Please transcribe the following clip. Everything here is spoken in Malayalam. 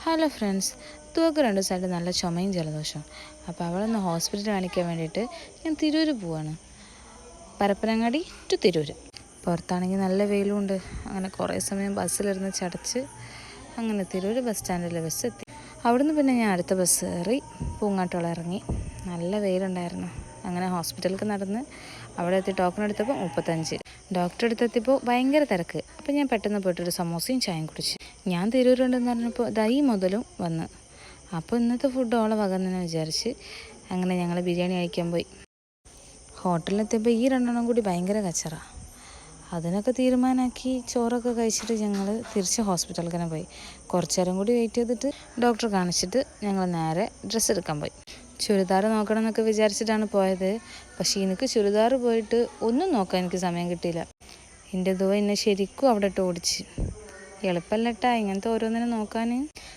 ഹലോ ഫ്രണ്ട്സ്, തുവക്ക് 2 ദിവസമായിട്ട് നല്ല ചുമയും ജലദോഷവും. അപ്പോൾ അവളൊന്ന് ഹോസ്പിറ്റലിൽ കാണിക്കാൻ വേണ്ടിയിട്ട് ഞാൻ തിരൂർ പോവാണ്. പരപ്പനങ്ങാടി ടു തിരൂർ. പുറത്താണെങ്കിൽ നല്ല വെയിലുണ്ട്. അങ്ങനെ കുറേ സമയം ബസ്സിലിരുന്ന് ചടച്ച് അങ്ങനെ തിരൂർ ബസ് സ്റ്റാൻഡിൽ ബസ് എത്തി. അവിടുന്ന് പിന്നെ ഞാൻ അടുത്ത ബസ് കയറി പൂങ്ങാട്ടോളം ഇറങ്ങി. നല്ല വെയിലുണ്ടായിരുന്നു. അങ്ങനെ ഹോസ്പിറ്റലിലേക്ക് നടന്ന് അവിടെ എത്തി ടോക്കൺ എടുത്തപ്പോൾ 35. ഡോക്ടറെ അടുത്തെത്തിയപ്പോൾ ഭയങ്കര തിരക്ക്. അപ്പോൾ ഞാൻ പെട്ടെന്ന് പോയിട്ടൊരു സമോസയും ചായയും കുടിച്ചു. ഞാൻ തിരൂരുണ്ടെന്ന് പറഞ്ഞപ്പോൾ ദൈ മുതലും വന്ന്. അപ്പോൾ ഇന്നത്തെ ഫുഡ് ഓളെ വകന്നെന്ന് വിചാരിച്ച് അങ്ങനെ ഞങ്ങൾ ബിരിയാണി കഴിക്കാൻ പോയി. ഹോട്ടലിലെത്തിയപ്പോൾ ഈ 2 കൂടി ഭയങ്കര കച്ചറ. അതിനൊക്കെ തീരുമാനമാക്കി ചോറൊക്കെ കഴിച്ചിട്ട് ഞങ്ങൾ തിരിച്ച് ഹോസ്പിറ്റലിൽ തന്നെ പോയി. കുറച്ച് നേരം കൂടി വെയിറ്റ് ചെയ്തിട്ട് ഡോക്ടറെ കാണിച്ചിട്ട് ഞങ്ങൾ നേരെ ഡ്രസ്സ് എടുക്കാൻ പോയി. ചുരിദാർ നോക്കണം എന്നൊക്കെ വിചാരിച്ചിട്ടാണ് പോയത്. പക്ഷേ എനിക്ക് ചുരിദാർ പോയിട്ട് ഒന്നും നോക്കാൻ എനിക്ക് സമയം കിട്ടിയില്ല. എൻ്റെ ദോ എന്നെ ശരിക്കും അവിടെ ഇട്ട് ഓടിച്ച്. എളുപ്പമല്ലട്ടാ ഇങ്ങനത്തെ ഓരോന്നിനും നോക്കാൻ.